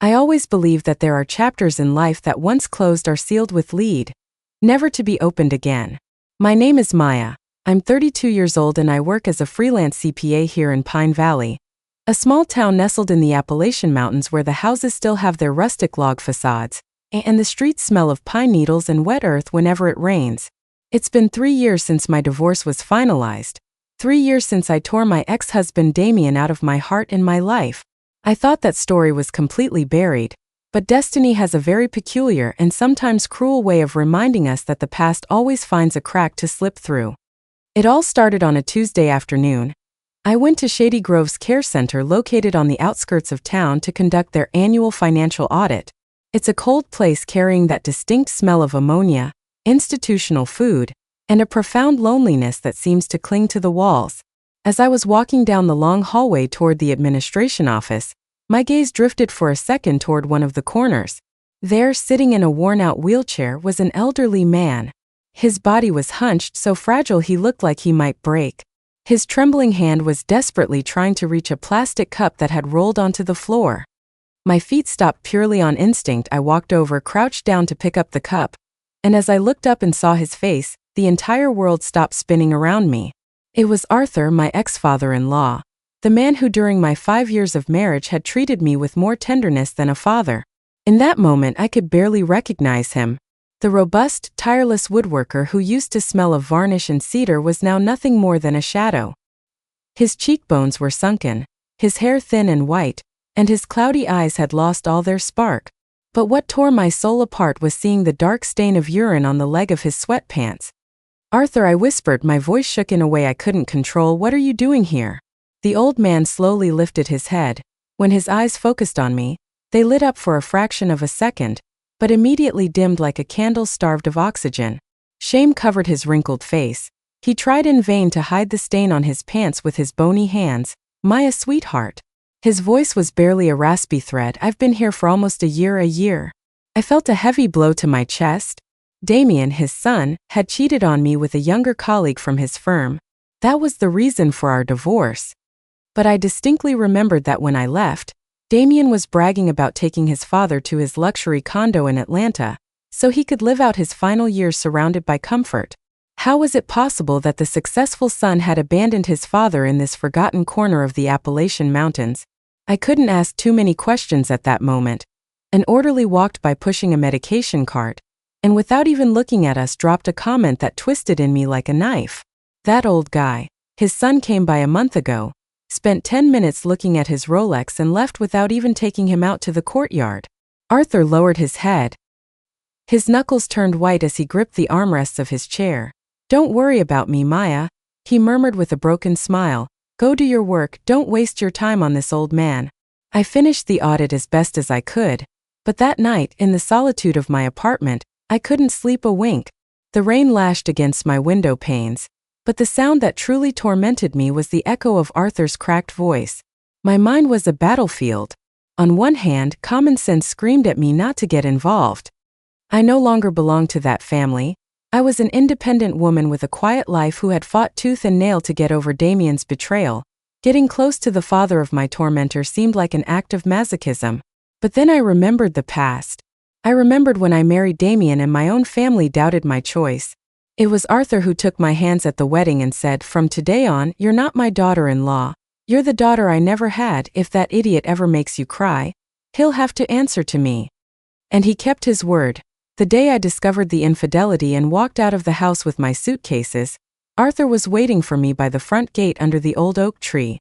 I always believe that there are chapters in life that once closed are sealed with lead, never to be opened again. My name is Maya. I'm 32 years old and I work as a freelance CPA here in Pine Valley, a small town nestled in the Appalachian Mountains where the houses still have their rustic log facades, and the streets smell of pine needles and wet earth whenever it rains. It's been 3 years since my divorce was finalized, 3 years since I tore my ex-husband Damien out of my heart and my life. I thought that story was completely buried, but destiny has a very peculiar and sometimes cruel way of reminding us that the past always finds a crack to slip through. It all started on a Tuesday afternoon. I went to Shady Groves Care Center located on the outskirts of town to conduct their annual financial audit. It's a cold place carrying that distinct smell of ammonia, institutional food, and a profound loneliness that seems to cling to the walls. As I was walking down the long hallway toward the administration office, my gaze drifted for a second toward one of the corners. There, sitting in a worn-out wheelchair, was an elderly man. His body was hunched so fragile he looked like he might break. His trembling hand was desperately trying to reach a plastic cup that had rolled onto the floor. My feet stopped purely on instinct. I walked over, crouched down to pick up the cup, and as I looked up and saw his face, the entire world stopped spinning around me. It was Arthur, my ex-father-in-law, the man who during my 5 years of marriage had treated me with more tenderness than a father. In that moment I could barely recognize him. The robust, tireless woodworker who used to smell of varnish and cedar was now nothing more than a shadow. His cheekbones were sunken, his hair thin and white, and his cloudy eyes had lost all their spark. But what tore my soul apart was seeing the dark stain of urine on the leg of his sweatpants. "Arthur," I whispered, my voice shook in a way I couldn't control. "What are you doing here?" The old man slowly lifted his head. When his eyes focused on me, they lit up for a fraction of a second, but immediately dimmed like a candle starved of oxygen. Shame covered his wrinkled face. He tried in vain to hide the stain on his pants with his bony hands. "Maya, sweetheart." His voice was barely a raspy thread. "I've been here for almost a year. I felt a heavy blow to my chest. Damien, his son, had cheated on me with a younger colleague from his firm. That was the reason for our divorce. But I distinctly remembered that when I left, Damien was bragging about taking his father to his luxury condo in Atlanta, so he could live out his final years surrounded by comfort. How was it possible that the successful son had abandoned his father in this forgotten corner of the Appalachian Mountains? I couldn't ask too many questions at that moment. An orderly walked by pushing a medication cart, and without even looking at us dropped a comment that twisted in me like a knife. "That old guy. His son came by a month ago, spent 10 minutes looking at his Rolex and left without even taking him out to the courtyard." Arthur lowered his head. His knuckles turned white as he gripped the armrests of his chair. "Don't worry about me, Maya," he murmured with a broken smile. "Go do your work, don't waste your time on this old man." I finished the audit as best as I could, but that night, in the solitude of my apartment, I couldn't sleep a wink. The rain lashed against my window panes, but the sound that truly tormented me was the echo of Arthur's cracked voice. My mind was a battlefield. On one hand, common sense screamed at me not to get involved. I no longer belonged to that family. I was an independent woman with a quiet life who had fought tooth and nail to get over Damien's betrayal. Getting close to the father of my tormentor seemed like an act of masochism. But then I remembered the past. I remembered when I married Damien and my own family doubted my choice. It was Arthur who took my hands at the wedding and said, "From today on, you're not my daughter-in-law. You're the daughter I never had. If that idiot ever makes you cry, he'll have to answer to me." And he kept his word. The day I discovered the infidelity and walked out of the house with my suitcases, Arthur was waiting for me by the front gate under the old oak tree.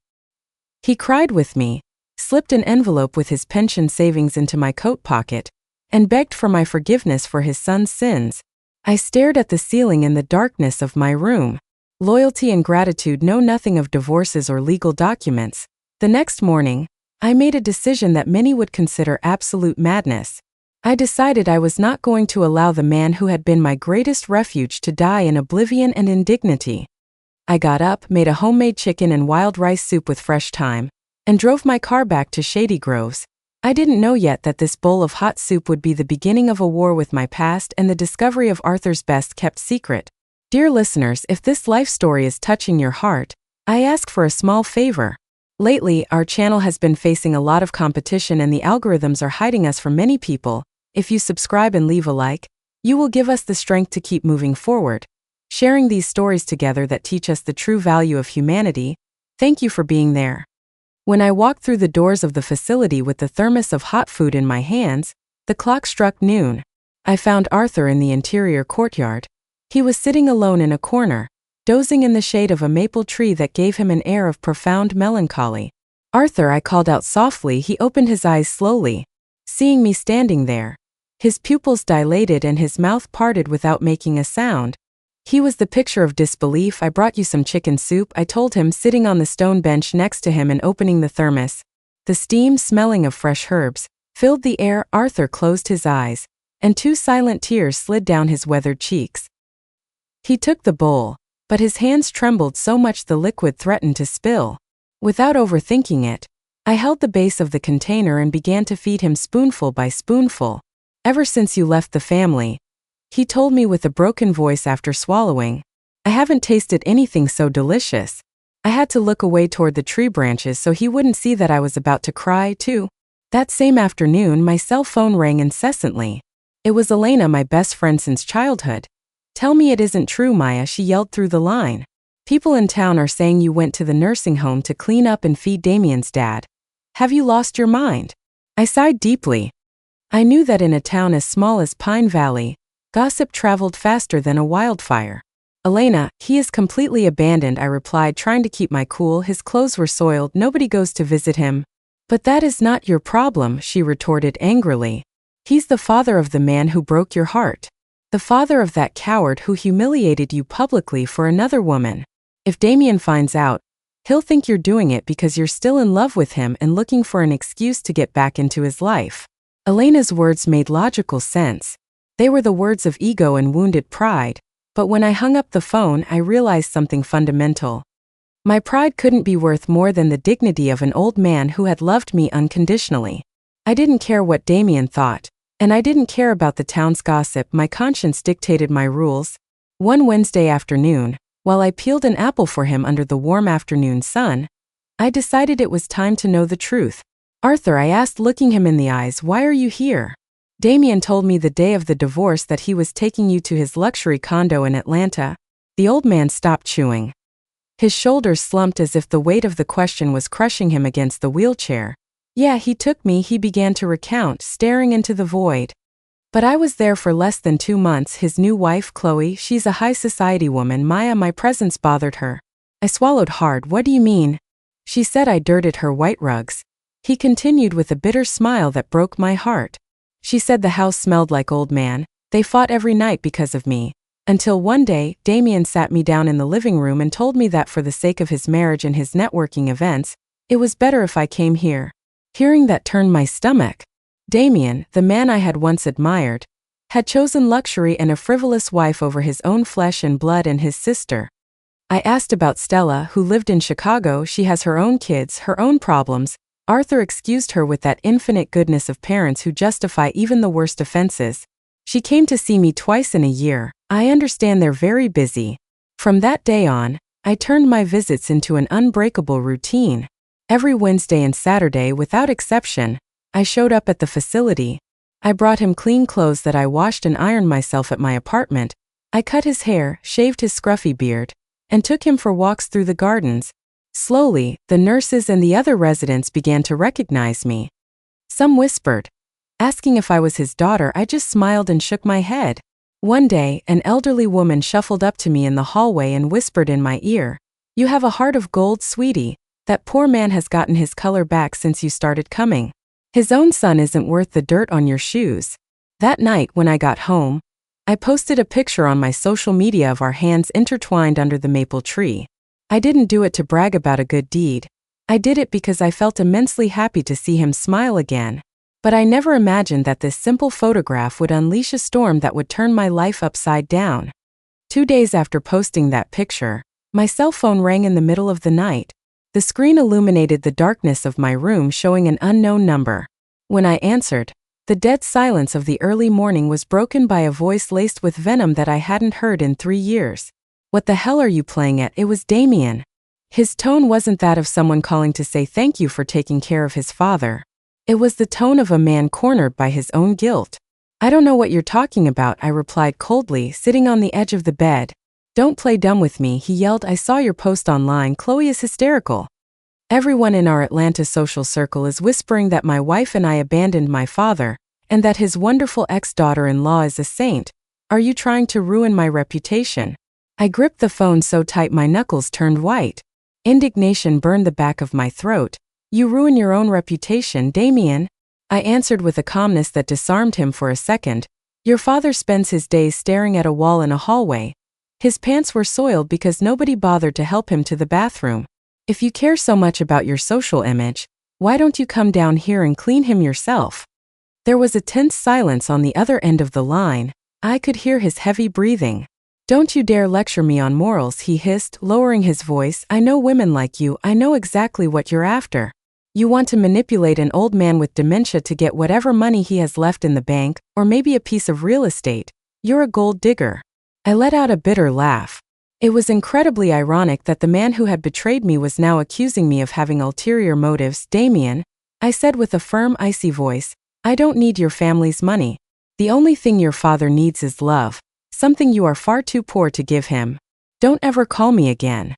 He cried with me, slipped an envelope with his pension savings into my coat pocket, and begged for my forgiveness for his son's sins. I stared at the ceiling in the darkness of my room. Loyalty and gratitude know nothing of divorces or legal documents. The next morning, I made a decision that many would consider absolute madness. I decided I was not going to allow the man who had been my greatest refuge to die in oblivion and indignity. I got up, made a homemade chicken and wild rice soup with fresh thyme, and drove my car back to Shady Groves. I didn't know yet that this bowl of hot soup would be the beginning of a war with my past and the discovery of Arthur's best-kept secret. Dear listeners, if this life story is touching your heart, I ask for a small favor. Lately, our channel has been facing a lot of competition and the algorithms are hiding us from many people. If you subscribe and leave a like, you will give us the strength to keep moving forward, sharing these stories together that teach us the true value of humanity. Thank you for being there. When I walked through the doors of the facility with the thermos of hot food in my hands, the clock struck noon. I found Arthur in the interior courtyard. He was sitting alone in a corner, dozing in the shade of a maple tree that gave him an air of profound melancholy. "Arthur," I called out softly. He opened his eyes slowly, seeing me standing there. His pupils dilated and his mouth parted without making a sound. He was the picture of disbelief. "I brought you some chicken soup," I told him, sitting on the stone bench next to him and opening the thermos. The steam, smelling of fresh herbs, filled the air. Arthur closed his eyes, and 2 silent tears slid down his weathered cheeks. He took the bowl, but his hands trembled so much the liquid threatened to spill. Without overthinking it, I held the base of the container and began to feed him spoonful by spoonful. "Ever since you left the family," he told me with a broken voice after swallowing, "I haven't tasted anything so delicious." I had to look away toward the tree branches so he wouldn't see that I was about to cry, too. That same afternoon, my cell phone rang incessantly. It was Elena, my best friend since childhood. "Tell me it isn't true, Maya," she yelled through the line. "People in town are saying you went to the nursing home to clean up and feed Damien's dad. Have you lost your mind?" I sighed deeply. I knew that in a town as small as Pine Valley, gossip traveled faster than a wildfire. "Elena, he is completely abandoned," I replied, trying to keep my cool. "His clothes were soiled. Nobody goes to visit him." "But that is not your problem," she retorted angrily. "He's the father of the man who broke your heart. The father of that coward who humiliated you publicly for another woman. If Damien finds out, he'll think you're doing it because you're still in love with him and looking for an excuse to get back into his life." Elena's words made logical sense. They were the words of ego and wounded pride, but when I hung up the phone, I realized something fundamental. My pride couldn't be worth more than the dignity of an old man who had loved me unconditionally. I didn't care what Damien thought, and I didn't care about the town's gossip. My conscience dictated my rules. One Wednesday afternoon, while I peeled an apple for him under the warm afternoon sun, I decided it was time to know the truth. "Arthur," I asked, looking him in the eyes, "why are you here?" "Damien told me the day of the divorce that he was taking you to his luxury condo in Atlanta." The old man stopped chewing. His shoulders slumped as if the weight of the question was crushing him against the wheelchair. "Yeah, he took me," he began to recount, staring into the void. "But I was there for less than 2 months. His new wife, Chloe, she's a high society woman. Maya, my presence bothered her." I swallowed hard. "What do you mean?" "She said I dirted her white rugs." He continued with a bitter smile that broke my heart. "She said the house smelled like old man. They fought every night because of me. Until one day, Damien sat me down in the living room and told me that for the sake of his marriage and his networking events, it was better if I came here." Hearing that turned my stomach. Damien, the man I had once admired, had chosen luxury and a frivolous wife over his own flesh and blood and his sister. I asked about Stella, who lived in Chicago. "She has her own kids, her own problems." Arthur excused her with that infinite goodness of parents who justify even the worst offenses. "She came to see me twice in a year. I understand they're very busy." From that day on, I turned my visits into an unbreakable routine. Every Wednesday and Saturday, without exception, I showed up at the facility. I brought him clean clothes that I washed and ironed myself at my apartment. I cut his hair, shaved his scruffy beard, and took him for walks through the gardens. Slowly, the nurses and the other residents began to recognize me. Some whispered. Asking if I was his daughter, I just smiled and shook my head. One day, an elderly woman shuffled up to me in the hallway and whispered in my ear, "You have a heart of gold, sweetie. That poor man has gotten his color back since you started coming. His own son isn't worth the dirt on your shoes." That night, when I got home, I posted a picture on my social media of our hands intertwined under the maple tree. I didn't do it to brag about a good deed. I did it because I felt immensely happy to see him smile again. But I never imagined that this simple photograph would unleash a storm that would turn my life upside down. 2 days after posting that picture, my cell phone rang in the middle of the night. The screen illuminated the darkness of my room, showing an unknown number. When I answered, the dead silence of the early morning was broken by a voice laced with venom that I hadn't heard in 3 years. "What the hell are you playing at?" It was Damien. His tone wasn't that of someone calling to say thank you for taking care of his father. It was the tone of a man cornered by his own guilt. "I don't know what you're talking about," I replied coldly, sitting on the edge of the bed. "Don't play dumb with me," he yelled. "I saw your post online. Chloe is hysterical. Everyone in our Atlanta social circle is whispering that my wife and I abandoned my father, and that his wonderful ex-daughter-in-law is a saint. Are you trying to ruin my reputation?" I gripped the phone so tight my knuckles turned white. Indignation burned the back of my throat. "You ruin your own reputation, Damien," I answered with a calmness that disarmed him for a second. "Your father spends his days staring at a wall in a hallway. His pants were soiled because nobody bothered to help him to the bathroom. If you care so much about your social image, why don't you come down here and clean him yourself?" There was a tense silence on the other end of the line. I could hear his heavy breathing. "Don't you dare lecture me on morals," he hissed, lowering his voice. "I know women like you. I know exactly what you're after. You want to manipulate an old man with dementia to get whatever money he has left in the bank, or maybe a piece of real estate. You're a gold digger." I let out a bitter laugh. It was incredibly ironic that the man who had betrayed me was now accusing me of having ulterior motives. "Damien," I said with a firm, icy voice, "I don't need your family's money. The only thing your father needs is love, something you are far too poor to give him. Don't ever call me again."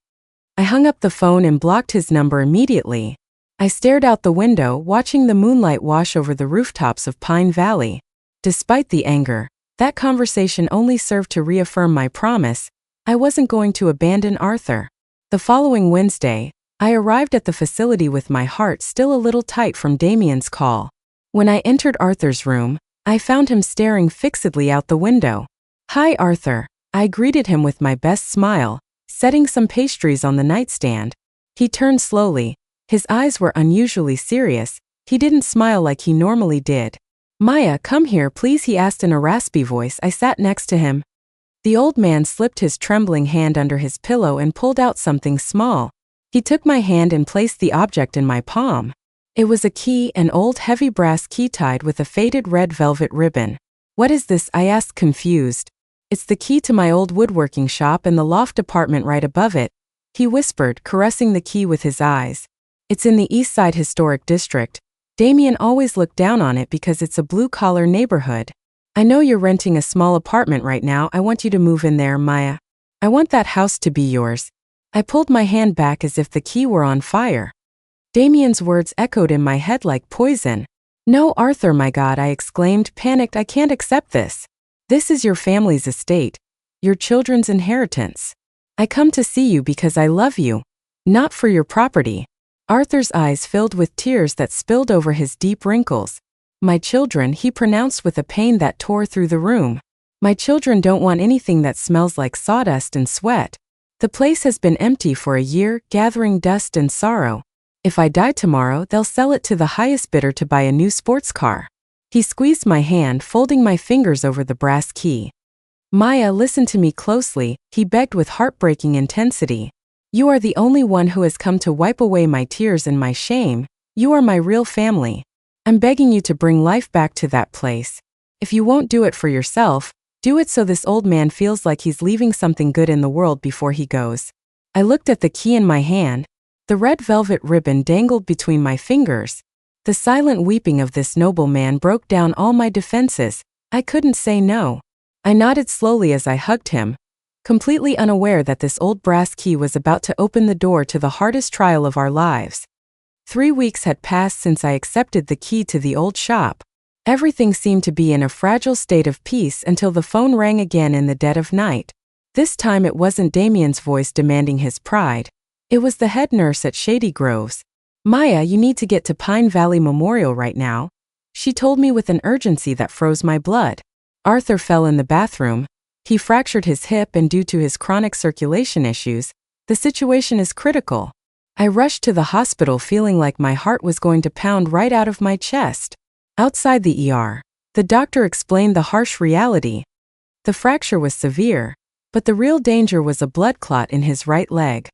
I hung up the phone and blocked his number immediately. I stared out the window, watching the moonlight wash over the rooftops of Pine Valley. Despite the anger, that conversation only served to reaffirm my promise. I wasn't going to abandon Arthur. The following Wednesday, I arrived at the facility with my heart still a little tight from Damien's call. When I entered Arthur's room, I found him staring fixedly out the window. "Hi, Arthur." I greeted him with my best smile, setting some pastries on the nightstand. He turned slowly. His eyes were unusually serious. He didn't smile like he normally did. "Maya, come here, please," he asked in a raspy voice. I sat next to him. The old man slipped his trembling hand under his pillow and pulled out something small. He took my hand and placed the object in my palm. It was a key, an old heavy brass key tied with a faded red velvet ribbon. "What is this?" I asked, confused. "It's the key to my old woodworking shop and the loft apartment right above it," he whispered, caressing the key with his eyes. "It's in the East Side Historic District. Damien always looked down on it because it's a blue-collar neighborhood. I know you're renting a small apartment right now. I want you to move in there, Maya. I want that house to be yours." I pulled my hand back as if the key were on fire. Damien's words echoed in my head like poison. "No, Arthur, my God," I exclaimed, panicked. "I can't accept this. This is your family's estate, your children's inheritance. I come to see you because I love you, not for your property." Arthur's eyes filled with tears that spilled over his deep wrinkles. "My children," he pronounced with a pain that tore through the room. "My children don't want anything that smells like sawdust and sweat. The place has been empty for a year, gathering dust and sorrow. If I die tomorrow, they'll sell it to the highest bidder to buy a new sports car." He squeezed my hand, folding my fingers over the brass key. "Maya, listen to me closely," he begged with heartbreaking intensity. "You are the only one who has come to wipe away my tears and my shame. You are my real family. I'm begging you to bring life back to that place. If you won't do it for yourself, do it so this old man feels like he's leaving something good in the world before he goes." I looked at the key in my hand. The red velvet ribbon dangled between my fingers. The silent weeping of this noble man broke down all my defenses. I couldn't say no. I nodded slowly as I hugged him, completely unaware that this old brass key was about to open the door to the hardest trial of our lives. 3 weeks had passed since I accepted the key to the old shop. Everything seemed to be in a fragile state of peace until the phone rang again in the dead of night. This time it wasn't Damien's voice demanding his pride. It was the head nurse at Shady Groves. "Maya, you need to get to Pine Valley Memorial right now," she told me with an urgency that froze my blood. "Arthur fell in the bathroom. He fractured his hip, and due to his chronic circulation issues, the situation is critical." I rushed to the hospital feeling like my heart was going to pound right out of my chest. Outside the ER, the doctor explained the harsh reality. The fracture was severe, but the real danger was a blood clot in his right leg.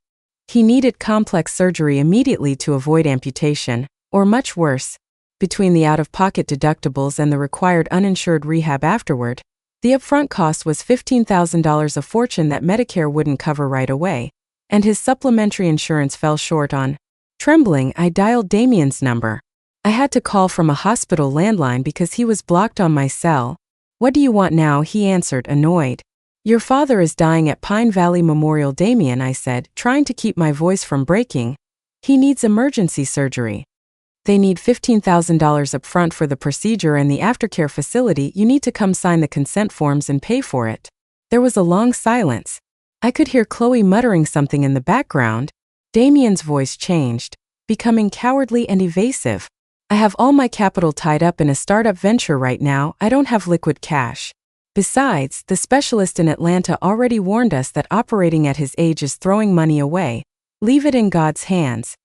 He needed complex surgery immediately to avoid amputation, or much worse. Between the out-of-pocket deductibles and the required uninsured rehab afterward, the upfront cost was $15,000, a fortune that Medicare wouldn't cover right away. and his supplementary insurance fell short on. Trembling, I dialed Damien's number. I had to call from a hospital landline because he was blocked on my cell. "What do you want now?" he answered, annoyed. "Your father is dying at Pine Valley Memorial." "Damien," I said, trying to keep my voice from breaking. "He needs emergency surgery. They need $15,000 up front for the procedure and the aftercare facility. You need to come sign the consent forms and pay for it." There was a long silence. I could hear Chloe muttering something in the background. Damien's voice changed, becoming cowardly and evasive. "I have all my capital tied up in a startup venture right now. I don't have liquid cash. Besides, the specialist in Atlanta already warned us that operating at his age is throwing money away. Leave it in God's hands."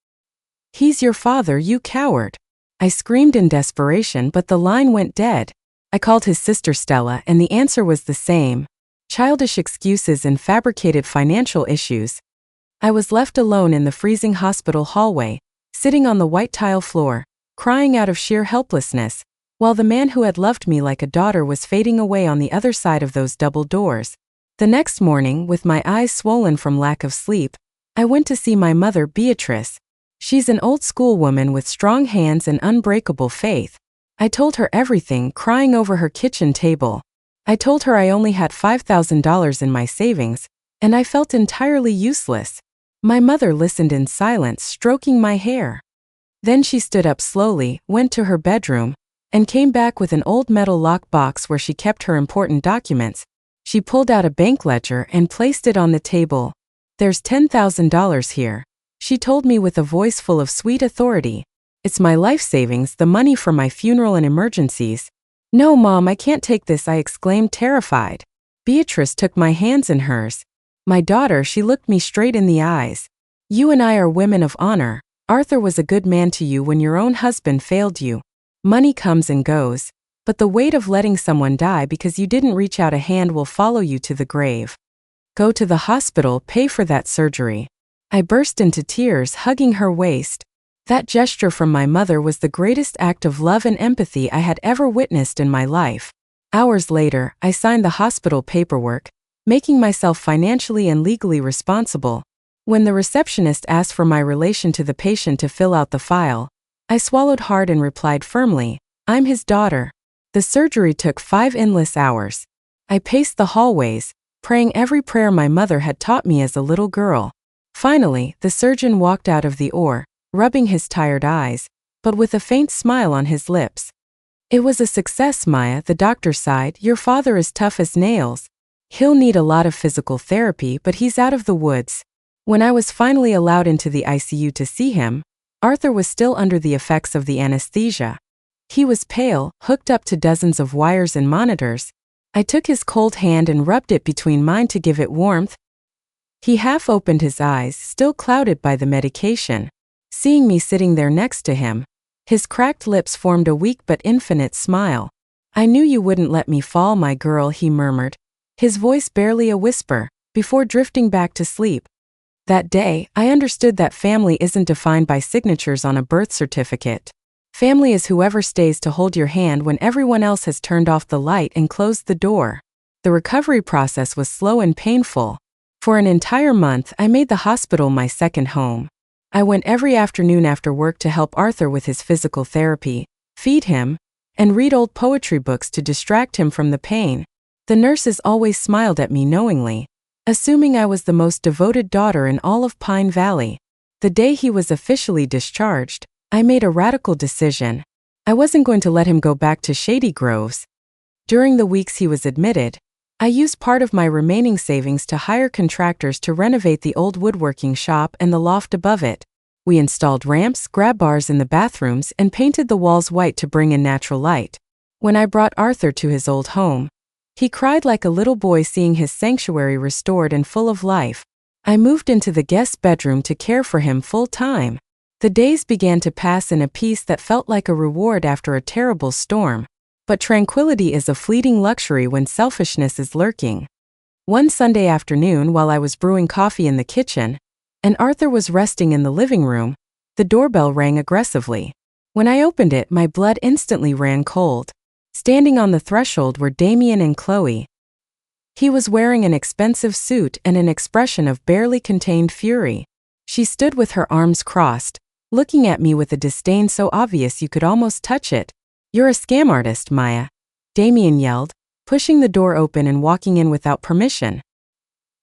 "He's your father, you coward." I screamed in desperation, but the line went dead. I called his sister Stella, and the answer was the same. Childish excuses and fabricated financial issues. I was left alone in the freezing hospital hallway, sitting on the white tile floor, crying out of sheer helplessness, while the man who had loved me like a daughter was fading away on the other side of those double doors. The next morning, with my eyes swollen from lack of sleep, I went to see my mother, Beatrice. She's an old school woman with strong hands and unbreakable faith. I told her everything, crying over her kitchen table. I told her I only had $5,000 in my savings, and I felt entirely useless. My mother listened in silence, stroking my hair. Then she stood up slowly, went to her bedroom, and came back with an old metal lock box where she kept her important documents. She pulled out a bank ledger and placed it on the table. "There's $10,000 here," she told me with a voice full of sweet authority. "It's my life savings, the money for my funeral and emergencies." "No, Mom, I can't take this," I exclaimed, terrified. Beatrice took my hands in hers. "My daughter," she looked me straight in the eyes. "You and I are women of honor. Arthur was a good man to you when your own husband failed you. Money comes and goes, but the weight of letting someone die because you didn't reach out a hand will follow you to the grave. Go to the hospital, pay for that surgery." I burst into tears, hugging her waist. That gesture from my mother was the greatest act of love and empathy I had ever witnessed in my life. Hours later, I signed the hospital paperwork, making myself financially and legally responsible. When the receptionist asked for my relation to the patient to fill out the file, I swallowed hard and replied firmly, "I'm his daughter." The surgery took 5 endless hours. I paced the hallways, praying every prayer my mother had taught me as a little girl. Finally, the surgeon walked out of the OR, rubbing his tired eyes, but with a faint smile on his lips. "It was a success, Maya," the doctor sighed. "Your father is tough as nails. He'll need a lot of physical therapy, but he's out of the woods." When I was finally allowed into the ICU to see him, Arthur was still under the effects of the anesthesia. He was pale, hooked up to dozens of wires and monitors. I took his cold hand and rubbed it between mine to give it warmth. He half opened his eyes, still clouded by the medication. Seeing me sitting there next to him, his cracked lips formed a weak but infinite smile. "I knew you wouldn't let me fall, my girl," he murmured, his voice barely a whisper, before drifting back to sleep. That day, I understood that family isn't defined by signatures on a birth certificate. Family is whoever stays to hold your hand when everyone else has turned off the light and closed the door. The recovery process was slow and painful. For an entire month, I made the hospital my second home. I went every afternoon after work to help Arthur with his physical therapy, feed him, and read old poetry books to distract him from the pain. The nurses always smiled at me knowingly, assuming I was the most devoted daughter in all of Pine Valley. The day he was officially discharged, I made a radical decision. I wasn't going to let him go back to Shady Groves. During the weeks he was admitted, I used part of my remaining savings to hire contractors to renovate the old woodworking shop and the loft above it. We installed ramps, grab bars in the bathrooms, and painted the walls white to bring in natural light. When I brought Arthur to his old home, he cried like a little boy seeing his sanctuary restored and full of life. I moved into the guest bedroom to care for him full time. The days began to pass in a peace that felt like a reward after a terrible storm. But tranquility is a fleeting luxury when selfishness is lurking. One Sunday afternoon, while I was brewing coffee in the kitchen, and Arthur was resting in the living room, the doorbell rang aggressively. When I opened it, my blood instantly ran cold. Standing on the threshold were Damien and Chloe. He was wearing an expensive suit and an expression of barely contained fury. She stood with her arms crossed, looking at me with a disdain so obvious you could almost touch it. "You're a scam artist, Maya," Damien yelled, pushing the door open and walking in without permission.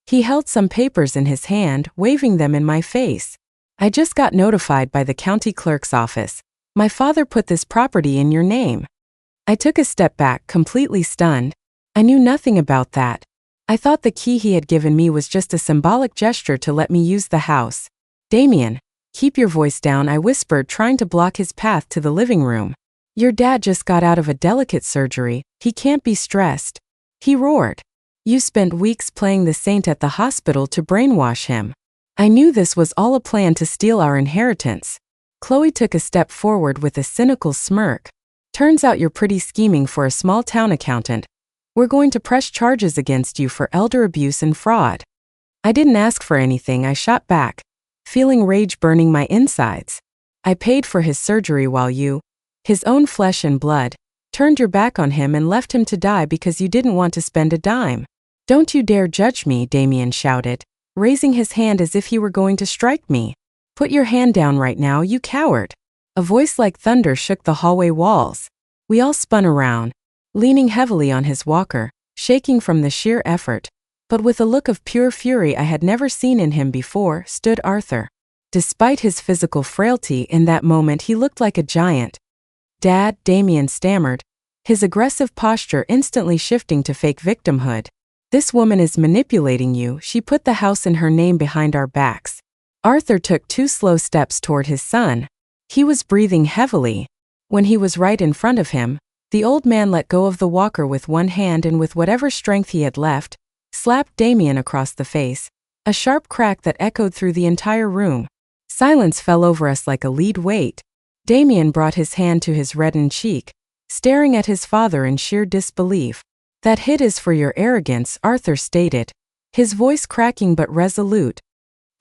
He held some papers in his hand, waving them in my face. "I just got notified by the county clerk's office. My father put this property in your name." I took a step back, completely stunned. I knew nothing about that. I thought the key he had given me was just a symbolic gesture to let me use the house. "Damien, keep your voice down," I whispered, trying to block his path to the living room. "Your dad just got out of a delicate surgery. He can't be stressed," he roared. "You spent weeks playing the saint at the hospital to brainwash him." I knew this was all a plan to steal our inheritance. Chloe took a step forward with a cynical smirk. "Turns out you're pretty scheming for a small-town accountant. We're going to press charges against you for elder abuse and fraud." I didn't ask for anything, I shot back, feeling rage burning my insides. "I paid for his surgery while you, his own flesh and blood, turned your back on him and left him to die because you didn't want to spend a dime. Don't you dare judge me," Damien shouted, raising his hand as if he were going to strike me. "Put your hand down right now, you coward." A voice like thunder shook the hallway walls. We all spun around, leaning heavily on his walker, shaking from the sheer effort. But with a look of pure fury I had never seen in him before, stood Arthur. Despite his physical frailty in that moment, he looked like a giant. "Dad," Damien stammered, his aggressive posture instantly shifting to fake victimhood. "This woman is manipulating you. She put the house in her name behind our backs." Arthur took 2 slow steps toward his son. He was breathing heavily. When he was right in front of him, the old man let go of the walker with one hand and with whatever strength he had left, slapped Damien across the face, a sharp crack that echoed through the entire room. Silence fell over us like a lead weight. Damien brought his hand to his reddened cheek, staring at his father in sheer disbelief. "That hit is for your arrogance," Arthur stated, his voice cracking but resolute.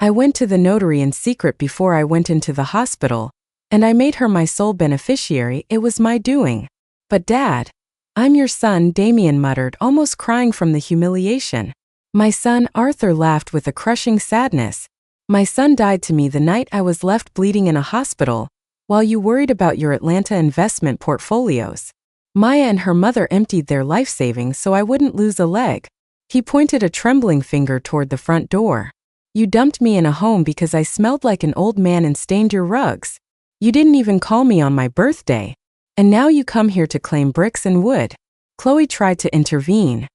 "I went to the notary in secret before I went into the hospital, and I made her my sole beneficiary. It was my doing." "But Dad, I'm your son," Damien muttered, almost crying from the humiliation. "My son," Arthur laughed with a crushing sadness. "My son died to me the night I was left bleeding in a hospital, while you worried about your Atlanta investment portfolios. Maya and her mother emptied their life savings so I wouldn't lose a leg." He pointed a trembling finger toward the front door. "You dumped me in a home because I smelled like an old man and stained your rugs. You didn't even call me on my birthday. And now you come here to claim bricks and wood." Chloe tried to intervene.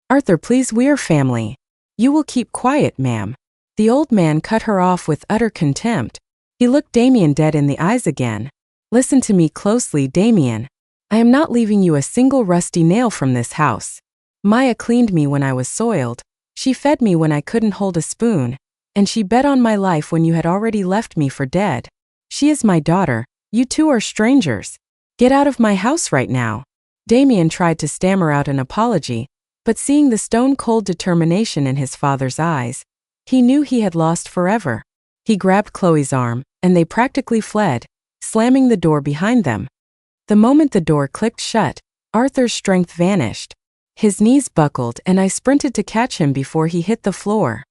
"Arthur, please, we're family. You will keep quiet, ma'am." The old man cut her off with utter contempt. He looked Damien dead in the eyes again. "Listen to me closely, Damien. I am not leaving you a single rusty nail from this house. Maya cleaned me when I was soiled. She fed me when I couldn't hold a spoon. And she bet on my life when you had already left me for dead. She is my daughter. You two are strangers. Get out of my house right now." Damien tried to stammer out an apology, but seeing the stone-cold determination in his father's eyes, he knew he had lost forever. He grabbed Chloe's arm, and they practically fled, slamming the door behind them. The moment the door clicked shut, Arthur's strength vanished. His knees buckled and I sprinted to catch him before he hit the floor.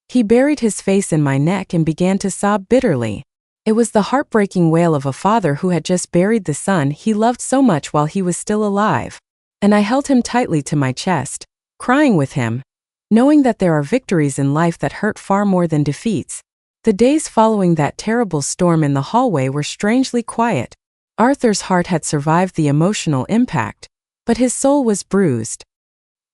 He buried his face in my neck and began to sob bitterly. It was the heartbreaking wail of a father who had just buried the son he loved so much while he was still alive. And I held him tightly to my chest, crying with him, knowing that there are victories in life that hurt far more than defeats. The days following that terrible storm in the hallway were strangely quiet. Arthur's heart had survived the emotional impact, but his soul was bruised.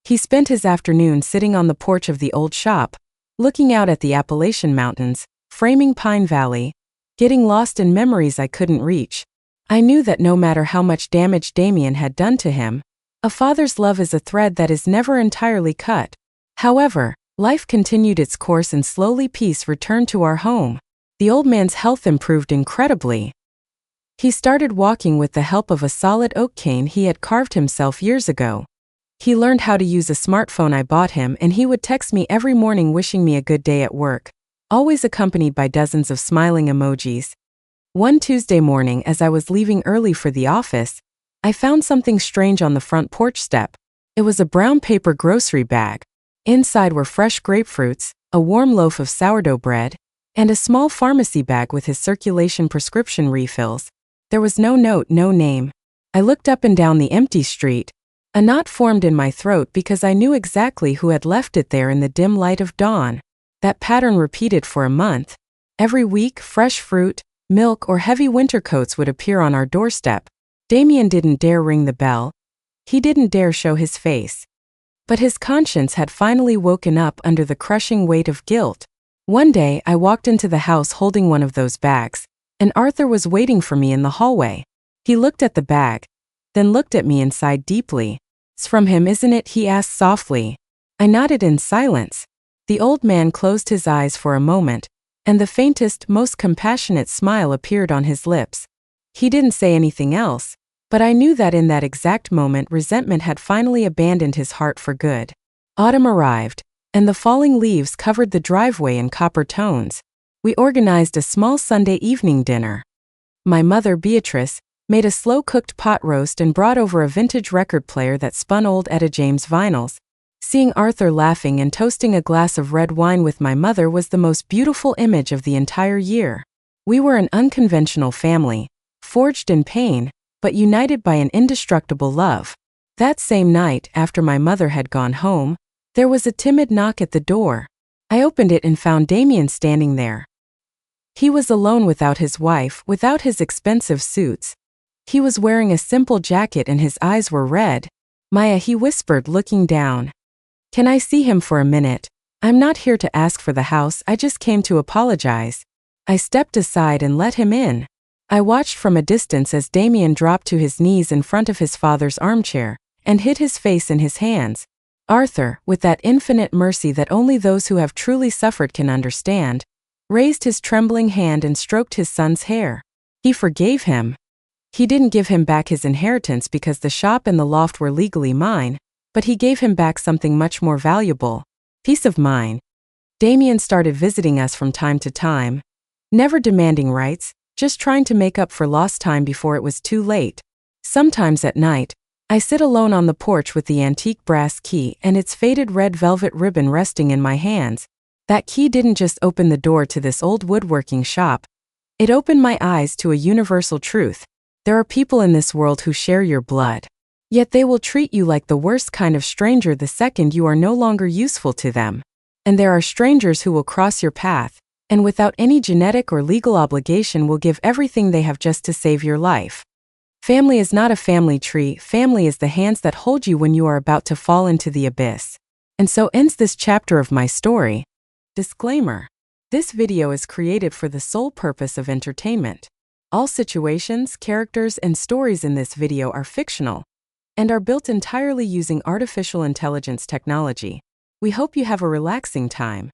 He spent his afternoon sitting on the porch of the old shop, looking out at the Appalachian Mountains, framing Pine Valley, getting lost in memories I couldn't reach. I knew that no matter how much damage Damien had done to him, a father's love is a thread that is never entirely cut. However, life continued its course and slowly peace returned to our home. The old man's health improved incredibly. He started walking with the help of a solid oak cane he had carved himself years ago. He learned how to use a smartphone I bought him, and he would text me every morning wishing me a good day at work, always accompanied by dozens of smiling emojis. One Tuesday morning, as I was leaving early for the office, I found something strange on the front porch step. It was a brown paper grocery bag. Inside were fresh grapefruits, a warm loaf of sourdough bread, and a small pharmacy bag with his circulation prescription refills. There was no note, no name. I looked up and down the empty street. A knot formed in my throat because I knew exactly who had left it there in the dim light of dawn. That pattern repeated for a month. Every week, fresh fruit, milk, or heavy winter coats would appear on our doorstep. Damien didn't dare ring the bell. He didn't dare show his face. But his conscience had finally woken up under the crushing weight of guilt. One day, I walked into the house holding one of those bags, and Arthur was waiting for me in the hallway. He looked at the bag, then looked at me and sighed deeply. "It's from him, isn't it?" he asked softly. I nodded in silence. The old man closed his eyes for a moment, and the faintest, most compassionate smile appeared on his lips. He didn't say anything else, but I knew that in that exact moment resentment had finally abandoned his heart for good. Autumn arrived, and the falling leaves covered the driveway in copper tones. We organized a small Sunday evening dinner. My mother, Beatrice, made a slow-cooked pot roast and brought over a vintage record player that spun old Etta James vinyls. Seeing Arthur laughing and toasting a glass of red wine with my mother was the most beautiful image of the entire year. We were an unconventional family, forged in pain, but united by an indestructible love. That same night, after my mother had gone home, there was a timid knock at the door. I opened it and found Damien standing there. He was alone without his wife, without his expensive suits. He was wearing a simple jacket and his eyes were red. "Maya," he whispered, looking down. "Can I see him for a minute? I'm not here to ask for the house, I just came to apologize." I stepped aside and let him in. I watched from a distance as Damien dropped to his knees in front of his father's armchair and hid his face in his hands. Arthur, with that infinite mercy that only those who have truly suffered can understand, raised his trembling hand and stroked his son's hair. He forgave him. He didn't give him back his inheritance because the shop and the loft were legally mine, but he gave him back something much more valuable: peace of mind. Damien started visiting us from time to time, never demanding rights, just trying to make up for lost time before it was too late. Sometimes at night, I sit alone on the porch with the antique brass key and its faded red velvet ribbon resting in my hands. That key didn't just open the door to this old woodworking shop. It opened my eyes to a universal truth. There are people in this world who share your blood. Yet they will treat you like the worst kind of stranger the second you are no longer useful to them. And there are strangers who will cross your path, and without any genetic or legal obligation will give everything they have just to save your life. Family is not a family tree, family is the hands that hold you when you are about to fall into the abyss. And so ends this chapter of my story. Disclaimer: this video is created for the sole purpose of entertainment. All situations, characters, and stories in this video are fictional and are built entirely using artificial intelligence technology. We hope you have a relaxing time.